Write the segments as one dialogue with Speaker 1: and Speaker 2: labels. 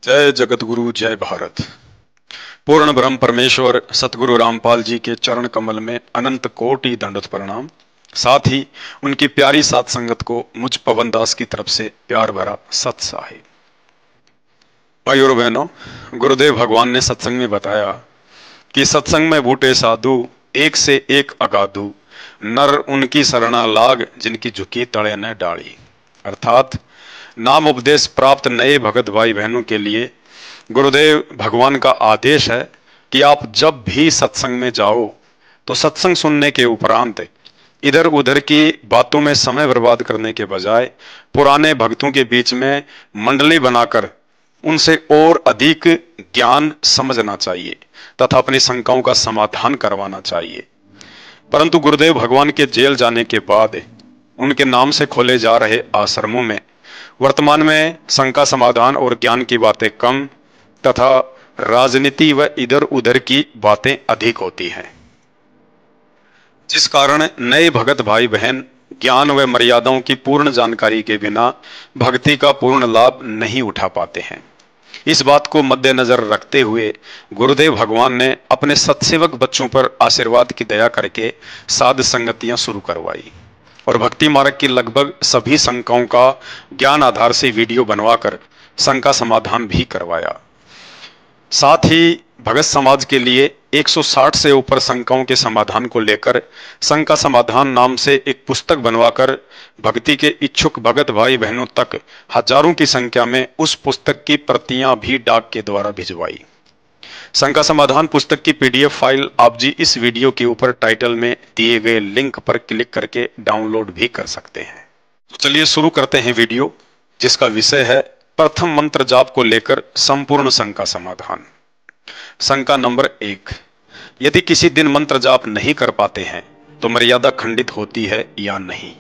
Speaker 1: जय जगतगुरु जय भारत। पूर्ण ब्रह्म परमेश्वर सतगुरु रामपाल जी के चरण कमल में अनंत कोटि दंडवत प्रणाम। साथ ही उनकी प्यारी सात संगत को मुझ पवन दास की तरफ से प्यार भरा सत साहिब। भाई और बहनों, गुरुदेव भगवान ने सत्संग में बताया कि सत्संग में बूटे साधु एक से एक अगाधु, नर उनकी शरणा लाग जिनकी झुकी तड़े न डाली। अर्थात नाम उपदेश प्राप्त नए भगत भाई बहनों के लिए गुरुदेव भगवान का आदेश है कि आप जब भी सत्संग में जाओ तो सत्संग सुनने के उपरांत इधर उधर की बातों में समय बर्बाद करने के बजाय पुराने भक्तों के बीच में मंडली बनाकर उनसे और अधिक ज्ञान समझना चाहिए तथा अपनी शंकाओं का समाधान करवाना चाहिए। परंतु गुरुदेव भगवान के जेल जाने के बाद उनके नाम से खोले जा रहे आश्रमों में वर्तमान में शंका समाधान और ज्ञान की बातें कम तथा राजनीति व इधर उधर की बातें अधिक होती हैं, जिस कारण नए भगत भाई बहन ज्ञान व मर्यादाओं की पूर्ण जानकारी के बिना भक्ति का पूर्ण लाभ नहीं उठा पाते हैं। इस बात को मद्देनजर रखते हुए गुरुदेव भगवान ने अपने सत्सेवक बच्चों पर आशीर्वाद की दया करके साध संगतियां शुरू करवाई और भक्ति मार्ग की लगभग सभी शंकाओं का ज्ञान आधार से वीडियो बनवाकर शंका समाधान भी करवाया। साथ ही भगत समाज के लिए 160 से ऊपर शंकाओं के समाधान को लेकर शंका समाधान नाम से एक पुस्तक बनवाकर भक्ति के इच्छुक भगत भाई बहनों तक हजारों की संख्या में उस पुस्तक की प्रतियां भी डाक के द्वारा भिजवाई। शंका समाधान पुस्तक की पीडीएफ फाइल आप जी इस वीडियो के ऊपर टाइटल में दिए गए लिंक पर क्लिक करके डाउनलोड भी कर सकते हैं। तो चलिए शुरू करते हैं वीडियो, जिसका विषय है प्रथम मंत्र जाप को लेकर संपूर्ण शंका समाधान। शंका नंबर 1, यदि किसी दिन मंत्र जाप नहीं कर पाते हैं तो मर्यादा खंडित होती है या नहीं।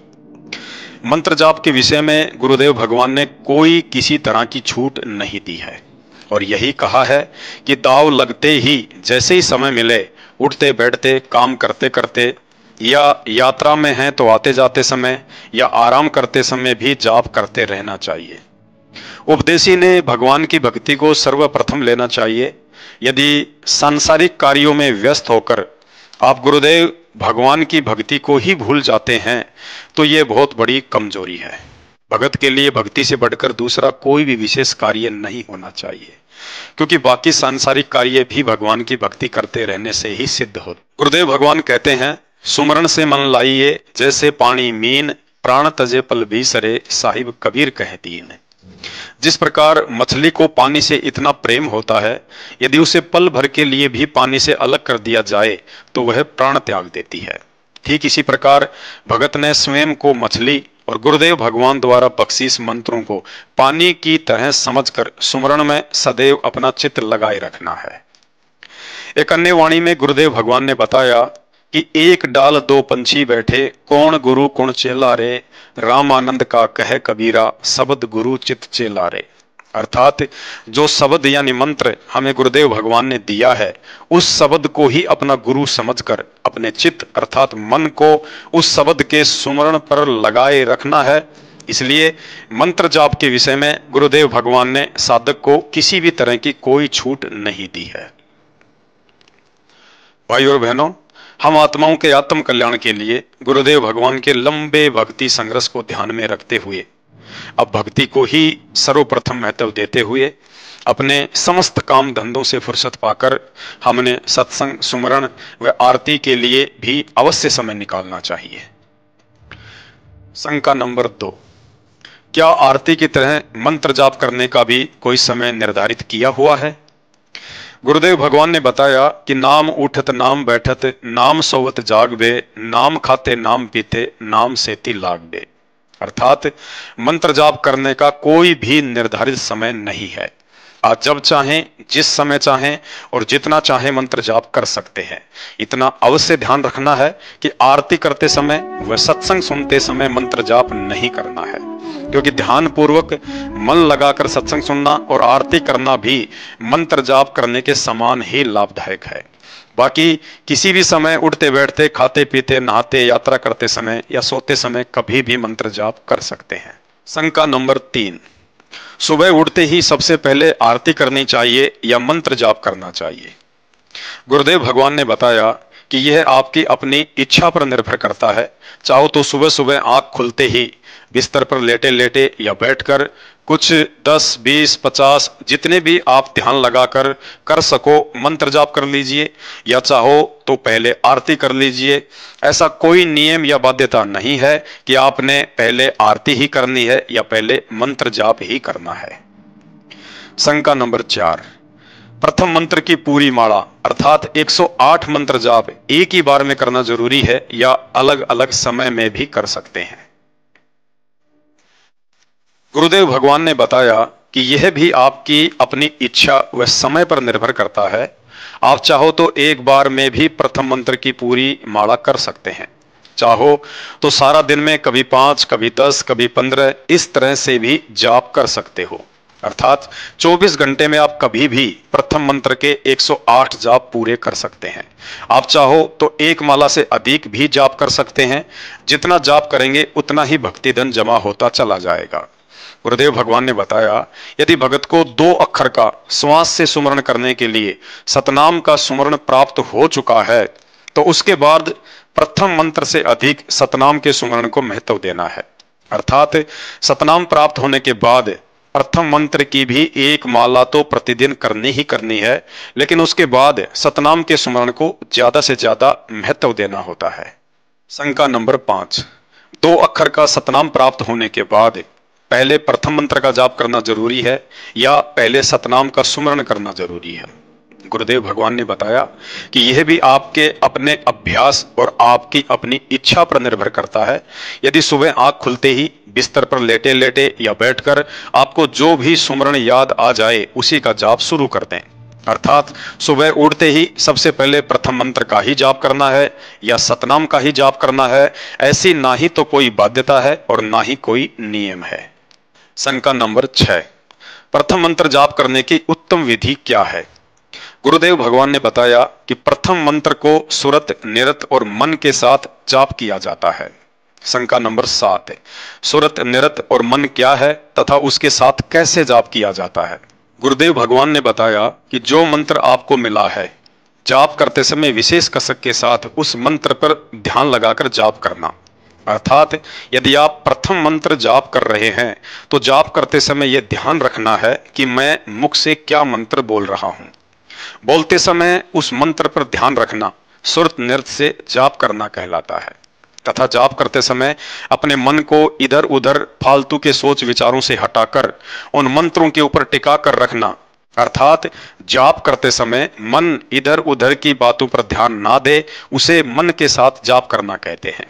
Speaker 1: मंत्र जाप के विषय में गुरुदेव भगवान ने कोई किसी तरह की छूट नहीं दी है और यही कहा है कि दाव लगते ही जैसे ही समय मिले उठते बैठते काम करते करते या यात्रा में हैं तो आते जाते समय या आराम करते समय भी जाप करते रहना चाहिए। उपदेशी ने भगवान की भक्ति को सर्वप्रथम लेना चाहिए। यदि सांसारिक कार्यों में व्यस्त होकर आप गुरुदेव भगवान की भक्ति को ही भूल जाते हैं तो ये बहुत बड़ी कमजोरी है। भगत के लिए भक्ति से बढ़कर दूसरा कोई भी विशेष कार्य नहीं होना चाहिए, क्योंकि बाकी सांसारिक कार्य भी भगवान की भक्ति करते रहने से ही सिद्ध हो। गुरुदेव भगवान कहते हैं, सुमरण से मन लाइए जैसे पानी मीन, प्राण तजे पल भी सरे, साहिब कबीर कह दीन। जिस प्रकार मछली को पानी से इतना प्रेम होता है, यदि उसे पल भर के लिए भी पानी से अलग कर दिया जाए तो वह प्राण त्याग देती है। ठीक इसी प्रकार भगत ने स्वयं को मछली और गुरुदेव भगवान द्वारा बख्शीश मंत्रों को पानी की तरह समझकर सुमरण में सदैव अपना चित्त लगाए रखना है। एक अन्य वाणी में गुरुदेव भगवान ने बताया कि एक डाल दो पंछी बैठे, कौन गुरु कौन चेला रे, राम आनंद का कह कबीरा, शब्द गुरु चित चेला रे। अर्थात जो शब्द यानी मंत्र हमें गुरुदेव भगवान ने दिया है, उस शब्द को ही अपना गुरु समझकर अपने चित्त अर्थात मन को उस शब्द के सुमरण पर लगाए रखना है। इसलिए मंत्र जाप के विषय में गुरुदेव भगवान ने साधक को किसी भी तरह की कोई छूट नहीं दी है। भाई और बहनों, हम आत्माओं के आत्म कल्याण के लिए गुरुदेव भगवान के लंबे भक्ति संघर्ष को ध्यान में रखते हुए अब भक्ति को ही सर्वप्रथम महत्व देते हुए अपने समस्त काम धंधों से फुर्सत पाकर हमने सत्संग, सुमरण व आरती के लिए भी अवश्य समय निकालना चाहिए। शंका नंबर 2, क्या आरती की तरह मंत्र जाप करने का भी कोई समय निर्धारित किया हुआ है? गुरुदेव भगवान ने बताया कि नाम उठत नाम बैठत, नाम सोवत जाग बे, नाम खाते नाम पीते, नाम सेती लाग बे। अर्थात मंत्र जाप करने का कोई भी निर्धारित समय नहीं है। आप जब चाहें, जिस समय चाहें और जितना चाहें मंत्र जाप कर सकते हैं। इतना अवश्य ध्यान रखना है कि आरती करते समय व सत्संग सुनते समय मंत्र जाप नहीं करना है, क्योंकि ध्यान पूर्वक मन लगाकर सत्संग सुनना और आरती करना भी मंत्र जाप करने के समान ही लाभदायक है। बाकी किसी भी समय उठते बैठते, खाते पीते, नहाते, यात्रा करते समय या सोते समय कभी भी मंत्र जाप कर सकते हैं। शंका नंबर 3, सुबह उठते ही सबसे पहले आरती करनी चाहिए या मंत्र जाप करना चाहिए? गुरुदेव भगवान ने बताया कि यह आपकी अपनी इच्छा पर निर्भर करता है। चाहो तो सुबह सुबह आंख खुलते ही बिस्तर पर लेटे लेटे या बैठकर कुछ 10, 20, 50 जितने भी आप ध्यान लगाकर कर सको मंत्र जाप कर लीजिए, या चाहो तो पहले आरती कर लीजिए। ऐसा कोई नियम या बाध्यता नहीं है कि आपने पहले आरती ही करनी है या पहले मंत्र जाप ही करना है। शंका नंबर 4, प्रथम मंत्र की पूरी माला अर्थात 108 मंत्र जाप एक ही बार में करना जरूरी है या अलग अलग समय में भी कर सकते हैं? गुरुदेव भगवान ने बताया कि यह भी आपकी अपनी इच्छा व समय पर निर्भर करता है। आप चाहो तो एक बार में भी प्रथम मंत्र की पूरी माला कर सकते हैं, चाहो तो सारा दिन में कभी 5, कभी 10, कभी 15 इस तरह से भी जाप कर सकते हो। अर्थात 24 घंटे में आप कभी भी प्रथम मंत्र के 108 जाप पूरे कर सकते हैं। आप चाहो तो एक माला से अधिक भी जाप कर सकते हैं। जितना जाप करेंगे उतना ही भक्ति धन जमा होता चला जाएगा। गुरुदेव भगवान ने बताया, यदि भगत को 2 अक्षर का श्वास से सुमरण करने के लिए सतनाम का सुमरण प्राप्त हो चुका है तो उसके बाद प्रथम मंत्र से अधिक सतनाम के सुमरण को महत्व देना है। अर्थात सतनाम प्राप्त होने के बाद प्रथम मंत्र की भी एक माला तो प्रतिदिन करनी ही करनी है, लेकिन उसके बाद सतनाम के सुमरण को ज्यादा से ज्यादा महत्व देना होता है। शंका नंबर 5, 2 अक्षर का सतनाम प्राप्त होने के बाद पहले प्रथम मंत्र का जाप करना जरूरी है या पहले सतनाम का सुमरण करना जरूरी है? गुरुदेव भगवान ने बताया कि यह भी आपके अपने अभ्यास और आपकी अपनी इच्छा पर निर्भर करता है। यदि सुबह आंख खुलते ही बिस्तर पर लेटे लेटे या बैठकर आपको जो भी सुमरण याद आ जाए उसी का जाप शुरू कर दें। अर्थात सुबह उठते ही सबसे पहले प्रथम मंत्र का ही जाप करना है या सतनाम का ही जाप करना है, ऐसी ना ही तो कोई बाध्यता है और ना ही कोई नियम है। शंका नंबर 6, प्रथम मंत्र जाप करने की उत्तम विधि क्या है? गुरुदेव भगवान ने बताया कि प्रथम मंत्र को सुरत, निरत और मन के साथ जाप किया जाता है। शंका नंबर 7, सुरत, निरत और मन क्या है तथा उसके साथ कैसे जाप किया जाता है? गुरुदेव भगवान ने बताया कि जो मंत्र आपको मिला है, जाप करते समय विशेष कसक के साथ उस मंत्र पर ध्यान लगाकर जाप करना। अर्थात यदि आप प्रथम मंत्र जाप कर रहे हैं तो जाप करते समय यह ध्यान रखना है कि मैं मुख से क्या मंत्र बोल रहा हूं। बोलते समय उस मंत्र पर ध्यान रखना सुरत नृत्य से जाप करना कहलाता है, तथा जाप करते समय अपने मन को इधर उधर फालतू के सोच विचारों से हटाकर उन मंत्रों के ऊपर टिका कर रखना। अर्थात जाप करते समय मन इधर उधर की बातों पर ध्यान ना दे, उसे मन के साथ जाप करना कहते हैं।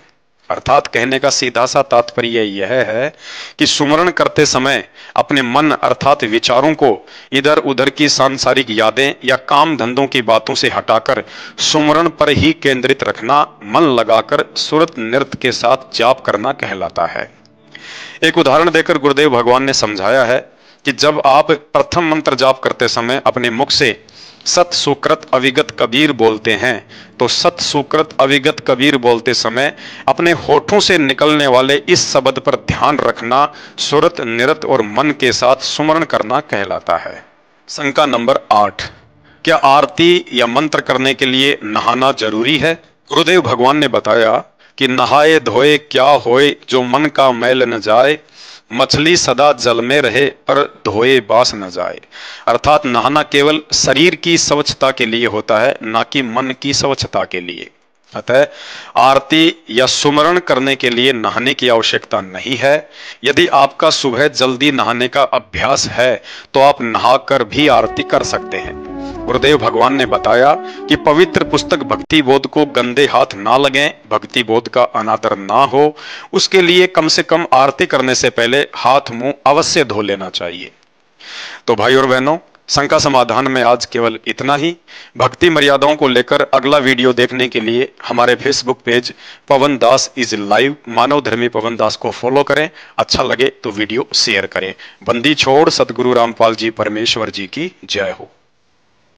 Speaker 1: अर्थात कहने का सीधा सा तात्पर्य यह है कि सुमरण करते समय अपने मन अर्थात विचारों को इधर उधर की सांसारिक यादें या काम धंधों की बातों से हटाकर सुमरण पर ही केंद्रित रखना, मन लगाकर सुरत नृत्य के साथ जाप करना कहलाता है। एक उदाहरण देकर गुरुदेव भगवान ने समझाया है कि जब आप प्रथम मंत्र जाप करते समय अपने मुख से सत सुकृत अविगत कबीर बोलते हैं तो सत सुकृत अविगत कबीर बोलते समय अपने होठों से निकलने वाले इस शब्द पर ध्यान रखना सुरत, निरत और मन के साथ सुमरण करना कहलाता है। शंका नंबर 8, क्या आरती या मंत्र करने के लिए नहाना जरूरी है? गुरुदेव भगवान ने बताया कि नहाए धोए क्या होए जो मन का मैल न जाए, मछली सदा जल में रहे पर धोए बास न जाए। अर्थात नहाना केवल शरीर की स्वच्छता के लिए होता है, ना कि मन की स्वच्छता के लिए। अतः आरती या सुमरण करने के लिए नहाने की आवश्यकता नहीं है। यदि आपका सुबह जल्दी नहाने का अभ्यास है तो आप नहाकर भी आरती कर सकते हैं। गुरुदेव भगवान ने बताया कि पवित्र पुस्तक भक्ति बोध को गंदे हाथ ना लगें, भक्ति बोध का अनादर ना हो, उसके लिए कम से कम आरती करने से पहले हाथ मुंह अवश्य धो लेना चाहिए। तो भाई और बहनों, शंका समाधान में आज केवल इतना ही। भक्ति मर्यादाओं को लेकर अगला वीडियो देखने के लिए हमारे Facebook page Pawan Das is live Manav Dharmi Pawan दास को फॉलो करें। अच्छा लगे तो वीडियो शेयर करें। बंदी छोड़ सतगुरु रामपाल जी परमेश्वर जी की जय हो।